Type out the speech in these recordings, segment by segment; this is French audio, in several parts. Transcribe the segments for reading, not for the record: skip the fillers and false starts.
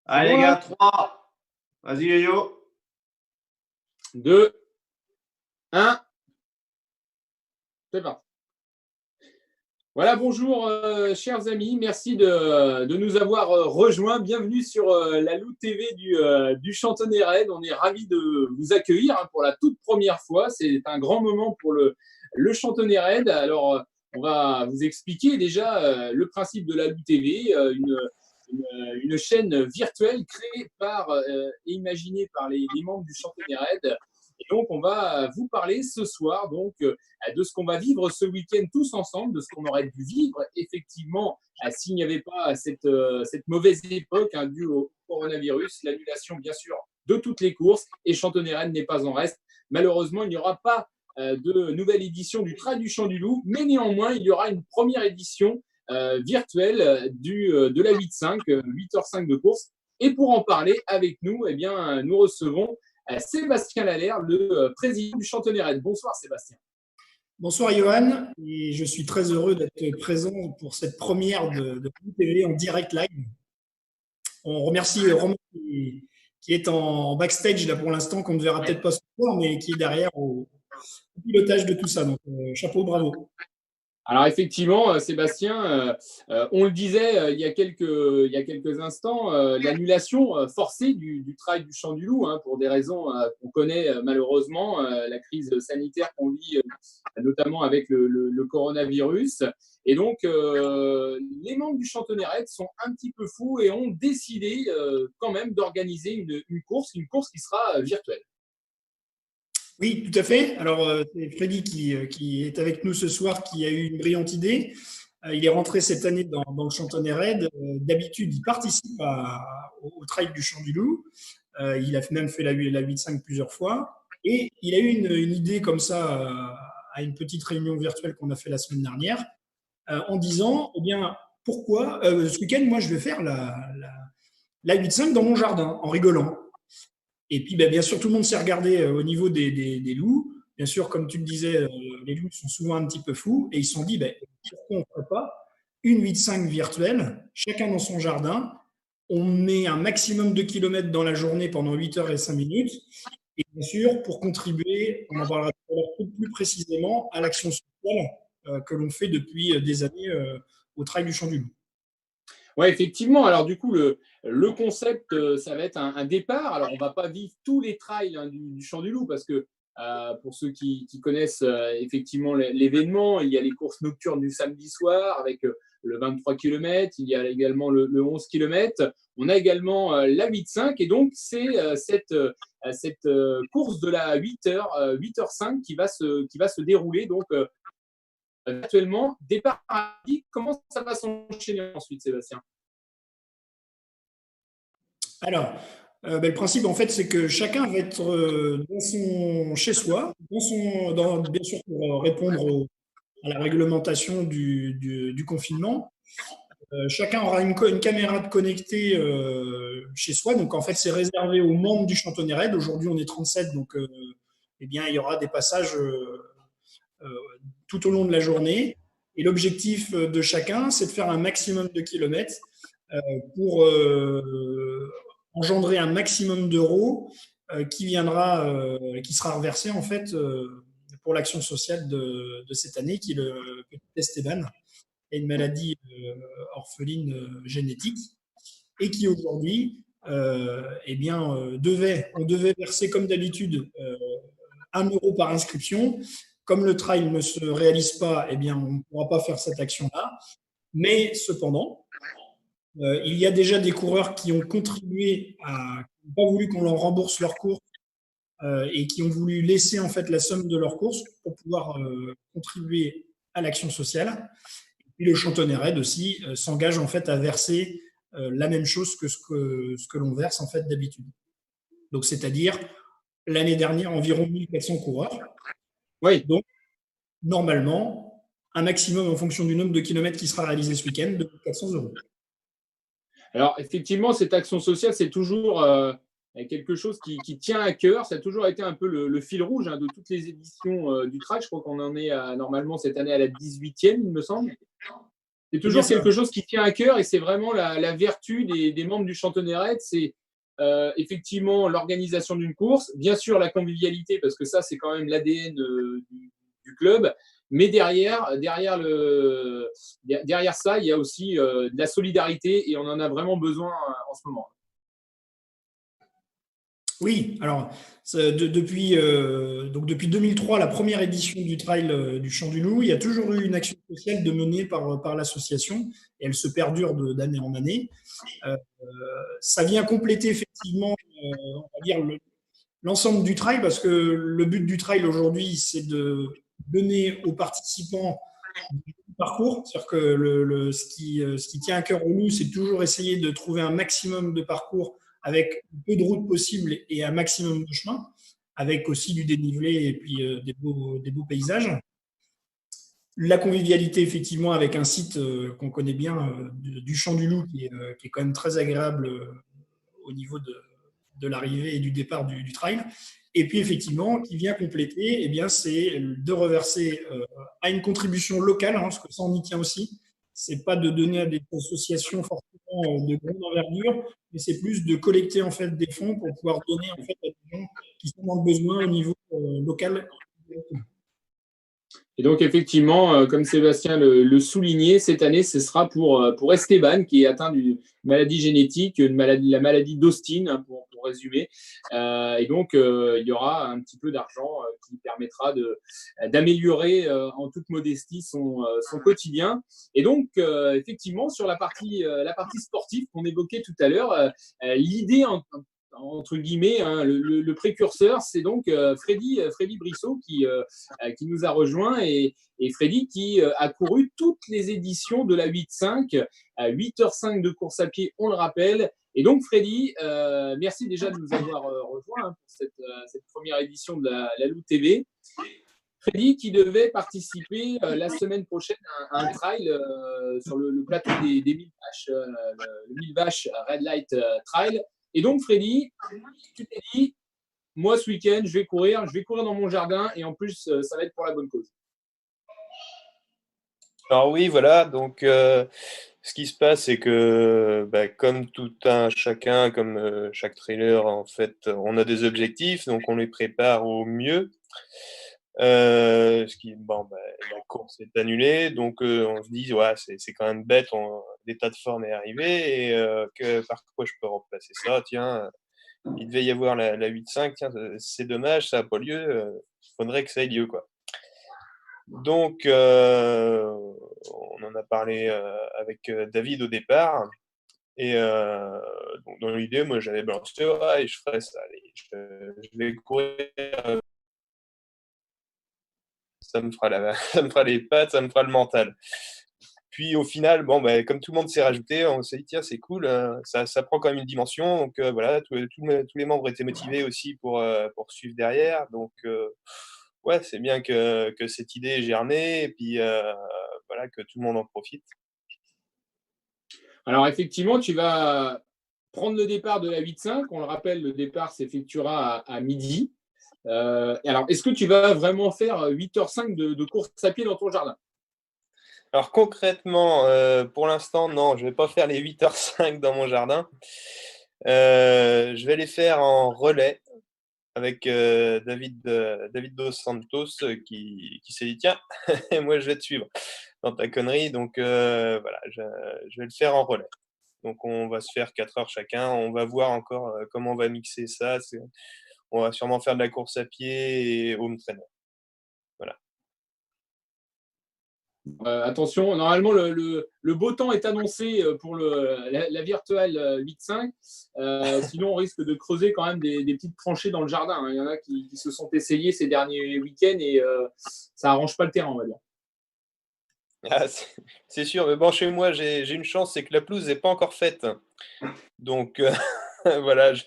C'est Allez bon les gars, là? 3. Vas-y Yo-Yo. 2, 1, c'est parti. Voilà, bonjour chers amis, merci de nous avoir rejoints. Bienvenue sur la Loup TV du Chantonnay Raid. On est ravis de vous accueillir pour la toute première fois. C'est un grand moment pour le Chantonnay Raid. Alors, on va vous expliquer déjà le principe de la Loup TV, une chaîne virtuelle créée par et imaginée par les membres du Chantonnay Raid. Et donc, on va vous parler ce soir de ce qu'on va vivre ce week-end tous ensemble, de ce qu'on aurait dû vivre effectivement s'il n'y avait pas cette mauvaise époque due au coronavirus, l'annulation bien sûr de toutes les courses, et Chantonnay Raid n'est pas en reste. Malheureusement, il n'y aura pas de nouvelle édition du Trail du Chant du Loup, mais néanmoins, il y aura une première édition virtuelle de la 8-5, 8h05 de course. Et pour en parler avec nous, eh bien, nous recevons Sébastien Lallaire, le président du Chantonnay Raid. Bonsoir Sébastien. Bonsoir Johan, et je suis très heureux d'être présent pour cette première de TV en direct live. On remercie Romain qui est en backstage là pour l'instant, qu'on ne verra peut-être pas ce soir, mais qui est derrière au pilotage de tout ça. Donc chapeau, bravo. Alors effectivement, Sébastien, on le disait il y a quelques instants, l'annulation forcée du Trail du Chant du Loup, pour des raisons qu'on connaît malheureusement, la crise sanitaire qu'on vit notamment avec le coronavirus. Et donc, les membres du Chantonnay Raid sont un petit peu fous et ont décidé quand même d'organiser une course qui sera virtuelle. Oui, tout à fait. Alors, c'est Freddy qui est avec nous ce soir, qui a eu une brillante idée. Il est rentré cette année dans le Chantonnay Raid. D'habitude, il participe au Trail du Chant du Loup. Il a même fait la 8-5 plusieurs fois. Et il a eu une idée comme ça à une petite réunion virtuelle qu'on a fait la semaine dernière, en disant, eh bien, pourquoi, ce week-end, moi, je vais faire la 8-5 dans mon jardin, en rigolant. Et puis, bien sûr, tout le monde s'est regardé au niveau des loups. Bien sûr, comme tu le disais, les loups sont souvent un petit peu fous. Et ils se sont dit, pourquoi on ne ferait pas une 8-5 virtuelle, chacun dans son jardin. On met un maximum de kilomètres dans la journée pendant 8h05. Et bien sûr, pour contribuer, on en parlera plus précisément, à l'action sociale que l'on fait depuis des années au Trail du Chant du Loup. Oui, effectivement. Alors, du coup, le concept, ça va être un départ. Alors, on ne va pas vivre tous les trails du Chant du Loup parce que pour ceux qui connaissent effectivement l'événement, il y a les courses nocturnes du samedi soir avec le 23 km, il y a également le 11 km. On a également la 8-5 et donc c'est cette course de la 8h05 qui va se dérouler donc actuellement. Départ rapide, comment ça va s'enchaîner ensuite, Sébastien? Alors, le principe, en fait, c'est que chacun va être dans son chez-soi, bien sûr pour répondre à la réglementation du confinement. Chacun aura une caméra de connectée chez soi. Donc, en fait, c'est réservé aux membres du Chantonnay Raid. Aujourd'hui, on est 37, donc eh bien, il y aura des passages tout au long de la journée. Et l'objectif de chacun, c'est de faire un maximum de kilomètres pour engendrer un maximum d'euros qui sera reversé en fait pour l'action sociale de cette année, qui est le petit Esteban, une maladie orpheline génétique, et qui aujourd'hui, on devait verser comme d'habitude 1 euro par inscription. Comme le trail ne se réalise pas, eh bien, on ne pourra pas faire cette action-là. Mais cependant, il y a déjà des coureurs qui ont contribué qui n'ont pas voulu qu'on leur rembourse leur course et qui ont voulu laisser en fait la somme de leur course pour pouvoir contribuer à l'action sociale. Et puis le Chantonnay Raid aussi s'engage en fait à verser la même chose que ce que l'on verse en fait d'habitude. Donc c'est-à-dire l'année dernière environ 1400 coureurs. Oui. Donc normalement un maximum en fonction du nombre de kilomètres qui sera réalisé ce week-end de 400 euros. Alors, effectivement, cette action sociale, c'est toujours quelque chose qui tient à cœur. Ça a toujours été un peu le fil rouge de toutes les éditions du trail. Je crois qu'on en est normalement cette année à la 18e, il me semble. C'est toujours quelque chose qui tient à cœur et c'est vraiment la vertu des membres du Chantonnerette. C'est effectivement l'organisation d'une course, bien sûr la convivialité, parce que ça, c'est quand même l'ADN du club. Mais derrière ça, il y a aussi de la solidarité et on en a vraiment besoin en ce moment. Oui, alors depuis 2003, la première édition du trail du Champ du Loup, il y a toujours eu une action sociale de menée par l'association et elle se perdure d'année en année. Euh, Ça vient compléter effectivement, on va dire, l'ensemble du trail parce que le but du trail aujourd'hui, c'est de donner aux participants du parcours. C'est-à-dire que ce qui tient à cœur au nous, c'est toujours essayer de trouver un maximum de parcours avec peu de routes possibles et un maximum de chemins, avec aussi du dénivelé et puis des beaux paysages. La convivialité, effectivement, avec un site qu'on connaît bien, du Champ du Loup, qui est quand même très agréable au niveau de l'arrivée et du départ du trail. Et puis, effectivement, qui vient compléter, eh bien, c'est de reverser à une contribution locale, hein, parce que ça, on y tient aussi. C'est pas de donner à des associations forcément de grande envergure, mais c'est plus de collecter en fait des fonds pour pouvoir donner en fait à des gens qui sont dans le besoin au niveau local. Et donc, effectivement, comme Sébastien le soulignait, cette année, ce sera pour Esteban, qui est atteint d'une maladie génétique, la maladie d'Austin, hein, pour résumer. Et donc, il y aura un petit peu d'argent qui permettra d'améliorer en toute modestie son quotidien. Et donc, effectivement, sur la partie sportive qu'on évoquait tout à l'heure, l'idée entre guillemets, hein, le précurseur, c'est donc Freddy Brissot qui nous a rejoint et Freddy qui a couru toutes les éditions de la 8.5, à 8h05 de course à pied, on le rappelle. Et donc Freddy, merci déjà de nous avoir rejoint hein, pour cette première édition de la Loup TV. Freddy qui devait participer la semaine prochaine à un trail sur le plateau des 1000 vaches, le 1000 vaches Red Light Trail. Et donc, Freddy, tu t'es dit, moi, ce week-end, je vais courir dans mon jardin et en plus, ça va être pour la bonne cause. Alors oui, voilà, donc ce qui se passe, c'est que comme tout un chacun, comme chaque trailer, en fait, on a des objectifs, donc on les prépare au mieux. La course est annulée, donc on se dit, ouais, c'est quand même bête, l'état de forme est arrivé, et par quoi je peux remplacer ça? Tiens, il devait y avoir la 8.5, tiens, c'est dommage, ça n'a pas lieu, il faudrait que ça ait lieu, quoi. Donc, on en a parlé avec David au départ. Et donc dans l'idée, moi, j'avais balancé, ouais, je ferais ça. Allez, je vais courir. Ça me fera ça me fera les pattes, ça me fera le mental. Puis au final, bon, comme tout le monde s'est rajouté, on s'est dit, tiens, c'est cool, ça prend quand même une dimension. Donc voilà, tous les membres étaient motivés aussi pour suivre derrière. Donc ouais, c'est bien que cette idée ait germé et puis voilà, que tout le monde en profite. Alors, effectivement, tu vas prendre le départ de la 8.5. On le rappelle, le départ s'effectuera à midi. Alors, est-ce que tu vas vraiment faire 8h05 de course à pied dans ton jardin? Alors concrètement, pour l'instant, non, je ne vais pas faire les 8h05 dans mon jardin. Je vais les faire en relais avec David Dos Santos qui s'est dit, tiens, moi je vais te suivre dans ta connerie. Donc voilà, je vais le faire en relais. Donc on va se faire 4 heures chacun. On va voir encore comment on va mixer ça. On va sûrement faire de la course à pied et home trainer. Voilà. Attention, normalement, le beau temps est annoncé pour la virtuelle 8.5. Sinon, on risque de creuser quand même des petites tranchées dans le jardin, hein. Il y en a qui se sont essayés ces derniers week-ends et ça n'arrange pas le terrain, on va dire. Ah, c'est sûr, mais bon, chez moi, j'ai une chance, c'est que la pelouse n'est pas encore faite. Donc voilà, je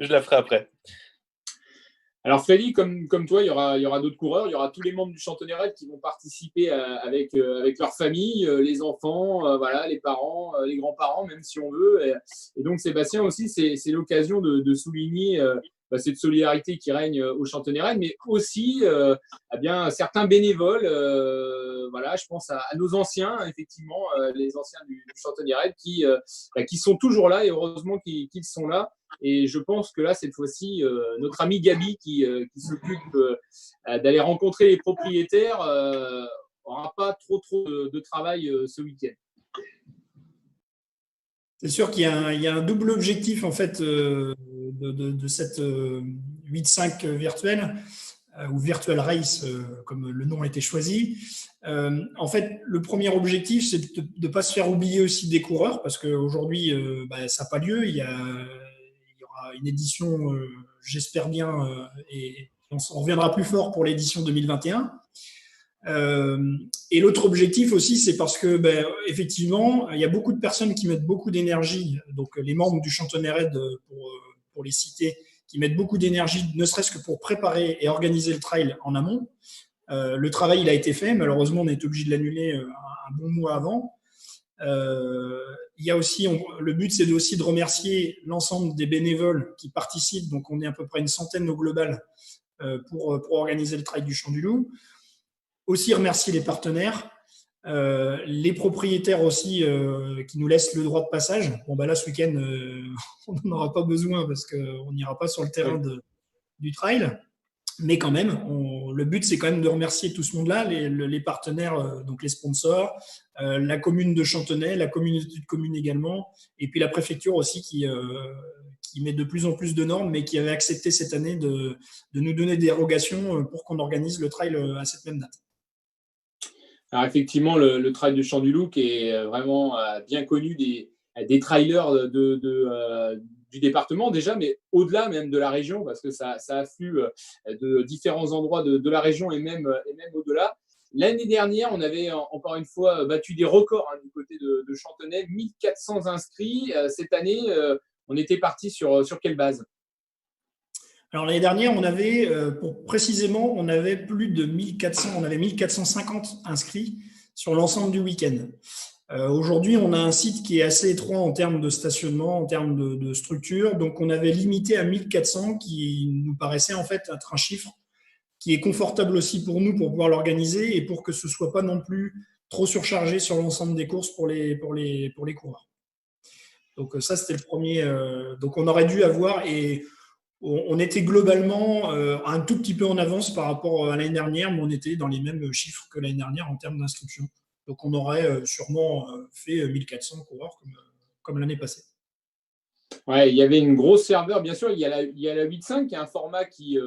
la ferai après. Alors Freddy, comme toi, il y aura d'autres coureurs, il y aura tous les membres du Chantonnerette qui vont participer avec leur famille, les enfants, voilà, les parents, les grands-parents, même si on veut. Et donc Sébastien aussi, c'est l'occasion de souligner cette solidarité qui règne au Chantenay-Rennes, mais aussi eh bien, certains bénévoles. Voilà, je pense à nos anciens, effectivement, les anciens du Chantenay-Rennes qui sont toujours là et heureusement qu'ils sont là. Et je pense que là, cette fois-ci, notre ami Gabi qui s'occupe d'aller rencontrer les propriétaires n'aura pas trop de travail ce week-end. C'est sûr qu'il y a un double objectif en fait de cette 8-5 virtuelle ou Virtual Race, comme le nom a été choisi. En fait, le premier objectif, c'est de ne pas se faire oublier aussi des coureurs, parce qu'aujourd'hui, ça n'a pas lieu. Il y aura une édition, j'espère bien, et on reviendra plus fort pour l'édition 2021. Et l'autre objectif aussi, c'est parce que effectivement, il y a beaucoup de personnes qui mettent beaucoup d'énergie, donc les membres du Chantenay-Rennes, pour les citer, qui mettent beaucoup d'énergie, ne serait-ce que pour préparer et organiser le trail en amont. Le travail, il a été fait. Malheureusement, on est obligé de l'annuler un bon mois avant. Il y a aussi, le but, c'est aussi de remercier l'ensemble des bénévoles qui participent. Donc, on est à peu près une centaine au global pour organiser le trail du Champ du Loup. Aussi remercier les partenaires, les propriétaires aussi qui nous laissent le droit de passage. Bon, là, ce week-end, on n'en aura pas besoin parce qu'on n'ira pas sur le terrain du trail. Mais quand même, le but, c'est quand même de remercier tout ce monde-là, les partenaires, donc les sponsors, la commune de Chantenay, la communauté de communes également, et puis la préfecture aussi qui met de plus en plus de normes, mais qui avait accepté cette année de nous donner des dérogations pour qu'on organise le trail à cette même date. Alors effectivement, le trail du Champ du Loup qui est vraiment bien connu des trailers du département déjà, mais au-delà même de la région, parce que ça afflue de différents endroits de la région et même au-delà. L'année dernière, on avait encore une fois battu des records du côté de Chantenay, 1400 inscrits. Cette année, on était parti sur quelle base? Alors l'année dernière, on avait, on avait plus de 1400, on avait 1450 inscrits sur l'ensemble du week-end. Aujourd'hui, on a un site qui est assez étroit en termes de stationnement, en termes de structure. Donc, on avait limité à 1400 qui nous paraissait en fait être un chiffre qui est confortable aussi pour nous pour pouvoir l'organiser et pour que ce ne soit pas non plus trop surchargé sur l'ensemble des courses pour les coureurs. Donc, ça, c'était le premier. Donc, on aurait dû avoir et on était globalement un tout petit peu en avance par rapport à l'année dernière, mais on était dans les mêmes chiffres que l'année dernière en termes d'inscription. Donc, on aurait sûrement fait 1400 coureurs comme l'année passée. Ouais, il y avait une grosse serveur, bien sûr. Il y a la 8.5 qui est un format qui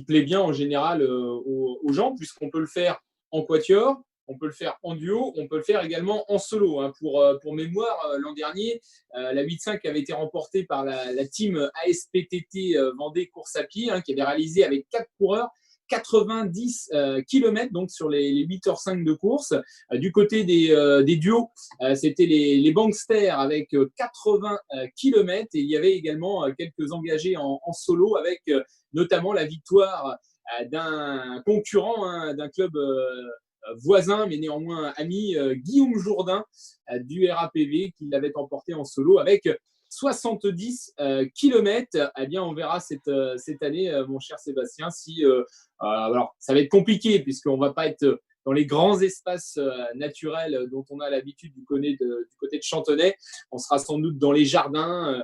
plaît bien en général aux gens, puisqu'on peut le faire en quatuor, on peut le faire en duo, on peut le faire également en solo. Pour mémoire, l'an dernier, la 8.5 avait été remportée par la team ASPTT Vendée Course à Pied, qui avait réalisé avec 4 coureurs 90 km donc sur les 8h05 de course. Du côté des duos, c'était les Banksters avec 80 km et il y avait également quelques engagés en solo avec notamment la victoire d'un concurrent, d'un club voisin mais néanmoins ami, Guillaume Jourdain du RAPV qui l'avait emporté en solo avec 70 km. Eh bien, on verra cette année, mon cher Sébastien, si alors ça va être compliqué puisqu'on ne va pas être dans les grands espaces naturels dont on a l'habitude du côté de Chantenay. On sera sans doute dans les jardins,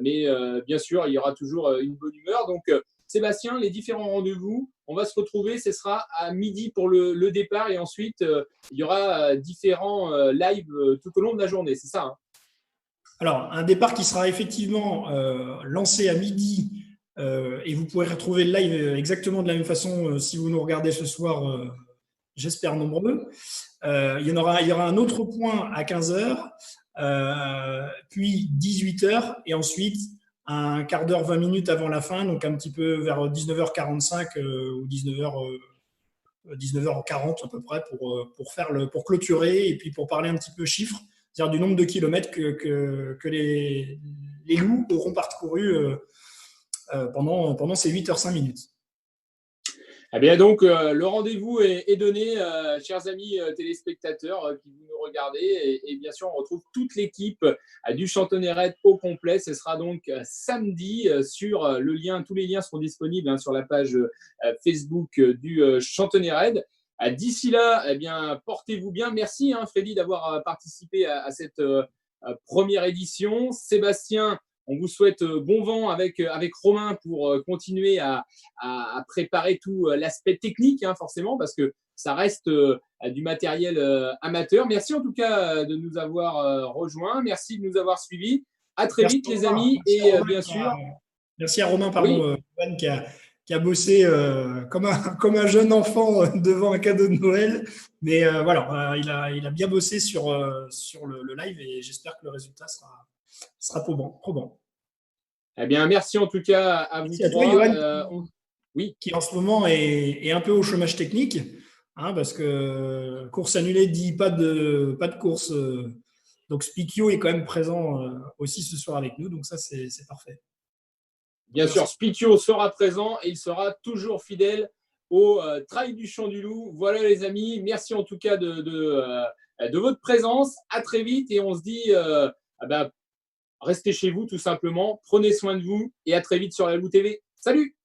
mais bien sûr, il y aura toujours une bonne humeur. Donc, Sébastien, les différents rendez-vous, on va se retrouver, ce sera à midi pour le départ et ensuite, il y aura différents lives tout au long de la journée, c'est ça, hein? Alors, un départ qui sera effectivement lancé à midi et vous pourrez retrouver le live exactement de la même façon si vous nous regardez ce soir, j'espère nombreux. Il y aura un autre point à 15h, puis 18h et ensuite un quart d'heure, 20 minutes avant la fin, donc un petit peu vers 19h45 ou 19h40 à peu près pour clôturer et puis pour parler un petit peu chiffres, c'est-à-dire du nombre de kilomètres que les loups auront parcouru pendant ces 8h05 minutes. Eh bien, donc, le rendez-vous est donné, chers amis téléspectateurs qui vous nous regardez. Et bien sûr, on retrouve toute l'équipe du Chantonnay Raid au complet. Ce sera donc samedi sur le lien. Tous les liens seront disponibles sur la page Facebook du Chantonnay Raid. D'ici là, eh bien, portez-vous bien. Merci, Freddy, d'avoir participé à cette première édition. Sébastien, on vous souhaite bon vent avec Romain pour continuer à préparer tout l'aspect technique, forcément, parce que ça reste du matériel amateur. Merci en tout cas de nous avoir rejoints. Merci de nous avoir suivis. À très vite, les amis. Et bien sûr. Merci à Romain, Oui. qui a bossé comme un jeune enfant devant un cadeau de Noël. Mais voilà, il a bien bossé sur le live et j'espère que le résultat sera probant. Eh bien, merci en tout cas à vous à trois. Toi, Johan, qui en ce moment est un peu au chômage technique, parce que course annulée dit pas de course. Donc Spikio est quand même présent aussi ce soir avec nous, donc ça c'est parfait. Bien sûr, Spikio sera présent et il sera toujours fidèle au Trail du Champ du Loup. Voilà les amis, merci en tout cas de votre présence. À très vite et on se dit restez chez vous tout simplement, prenez soin de vous et à très vite sur la Loup TV. Salut!